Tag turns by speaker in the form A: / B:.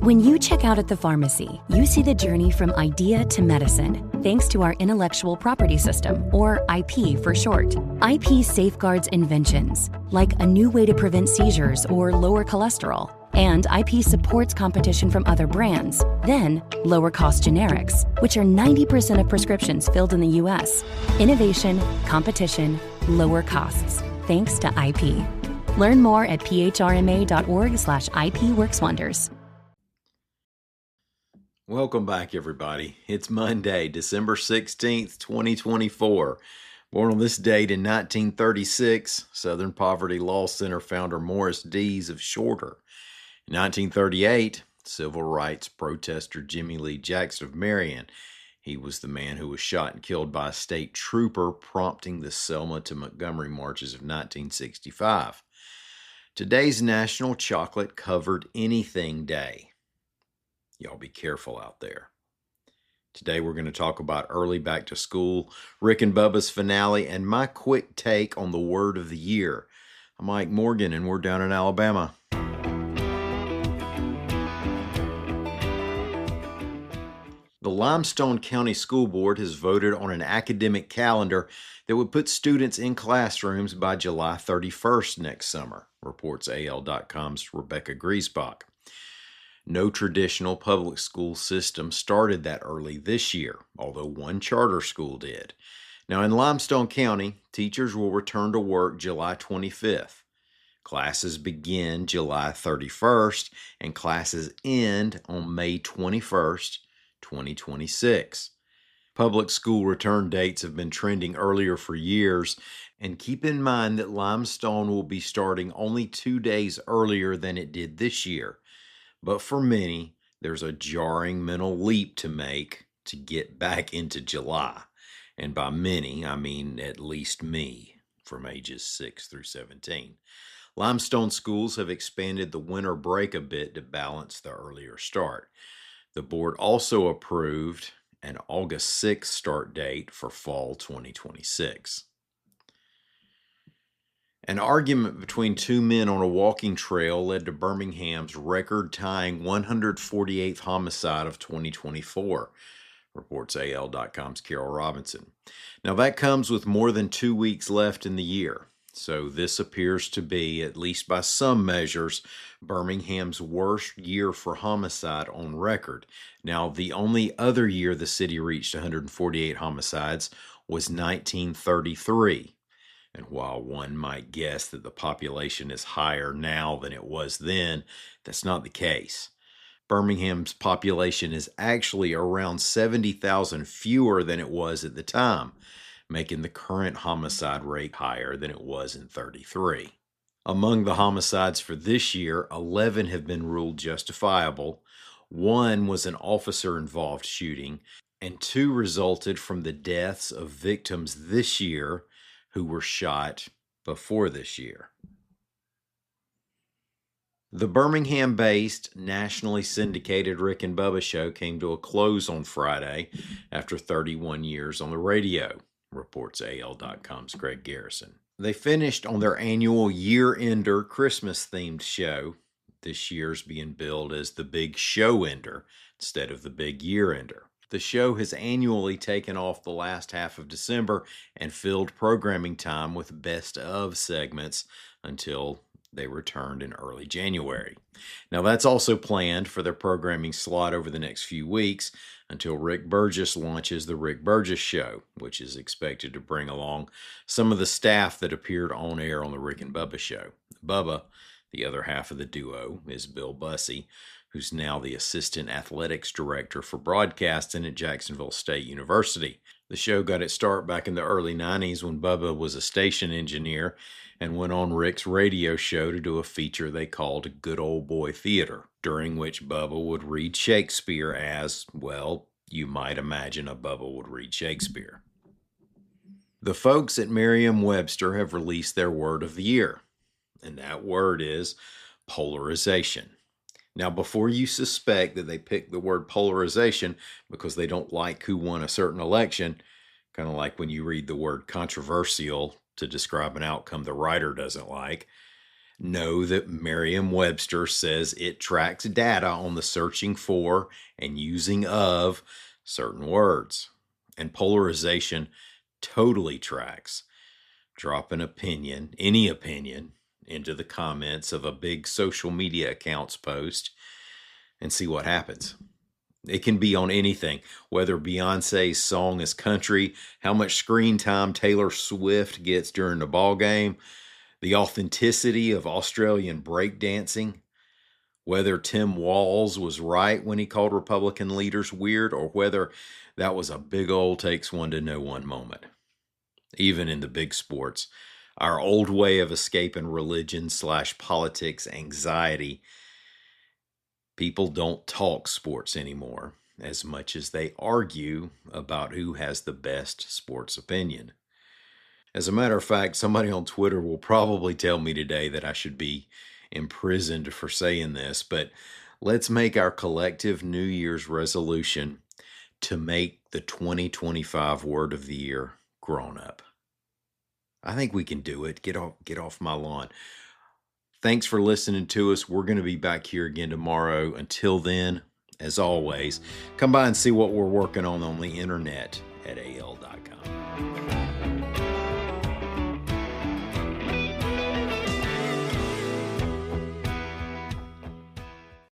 A: When you check out at the pharmacy, you see the journey from idea to medicine, thanks to our intellectual property system, or IP for short. IP safeguards inventions, like a new way to prevent seizures or lower cholesterol. And IP supports competition from other brands, then lower-cost generics, which are 90% of prescriptions filled in the U.S. Innovation, competition, lower costs, thanks to IP. Learn more at phrma.org/IP Works Wonders.
B: Welcome back, everybody. It's Monday, December 16th, 2024. Born on this date in 1936, Southern Poverty Law Center founder Morris Dees of Shorter. In 1938, civil rights protester Jimmy Lee Jackson of Marion. He was the man who was shot and killed by a state trooper, prompting the Selma to Montgomery marches of 1965. Today's National Chocolate Covered Anything Day. Y'all be careful out there. Today we're going to talk about early back to school, Rick and Bubba's finale, and my quick take on the word of the year. I'm Mike Morgan, and we're down in Alabama. The Limestone County School Board has voted on an academic calendar that would put students in classrooms by July 31st next summer, reports AL.com's Rebecca Griesbach. No traditional public school system started that early this year, although one charter school did. Now in Limestone County, teachers will return to work July 25th. Classes begin July 31st, and classes end on May 21st, 2026. Public school return dates have been trending earlier for years, and keep in mind that Limestone will be starting only 2 days earlier than it did this year. But for many, there's a jarring mental leap to make to get back into July. And by many, I mean at least me, from ages 6 through 17. Limestone schools have expanded the winter break a bit to balance the earlier start. The board also approved an August 6th start date for fall 2026. An argument between two men on a walking trail led to Birmingham's record-tying 148th homicide of 2024, reports AL.com's Carol Robinson. Now that comes with more than 2 weeks left in the year, so this appears to be, at least by some measures, Birmingham's worst year for homicide on record. Now, the only other year the city reached 148 homicides was 1933. And while one might guess that the population is higher now than it was then, that's not the case. Birmingham's population is actually around 70,000 fewer than it was at the time, making the current homicide rate higher than it was in 33. Among the homicides for this year, 11 have been ruled justifiable. 1 was an officer-involved shooting, and 2 resulted from the deaths of victims this year who were shot before this year. The Birmingham-based, nationally syndicated Rick and Bubba show came to a close on Friday after 31 years on the radio, reports AL.com's Greg Garrison. They finished on their annual year-ender Christmas-themed show, this year's being billed as the Big Show-ender instead of the Big Year-ender. The show has annually taken off the last half of December and filled programming time with best-of segments until they returned in early January. Now that's also planned for their programming slot over the next few weeks until Rick Burgess launches The Rick Burgess Show, which is expected to bring along some of the staff that appeared on air on The Rick and Bubba Show. Bubba, the other half of the duo, is Bill Bussey, who's now the Assistant Athletics Director for Broadcasting at Jacksonville State University. The show got its start back in the early 90s when Bubba was a station engineer and went on Rick's radio show to do a feature they called Good Old Boy Theater, during which Bubba would read Shakespeare as, well, you might imagine a Bubba would read Shakespeare. The folks at Merriam-Webster have released their word of the year, and that word is polarization. Now, before you suspect that they picked the word polarization because they don't like who won a certain election, kind of like when you read the word controversial to describe an outcome the writer doesn't like, Know that Merriam-Webster says it tracks data on the searching for and using of certain words. And polarization totally tracks. Drop an opinion, any opinion, into the comments of a big social media account's post and see what happens. It can be on anything, whether Beyonce's song is country, how much screen time Taylor Swift gets during the ball game, the authenticity of Australian breakdancing, whether Tim Walz was right when he called Republican leaders weird, or whether that was a big old takes one to know one moment. Even in the big sports, our old way of escaping religion/politics anxiety, people don't talk sports anymore as much as they argue about who has the best sports opinion. As a matter of fact, somebody on Twitter will probably tell me today that I should be imprisoned for saying this, but let's make our collective New Year's resolution to make the 2025 word of the year grown up. I think we can do it. Get off my lawn. Thanks for listening to us. We're going to be back here again tomorrow. Until then, as always, come by and see what we're working on the internet at al.com.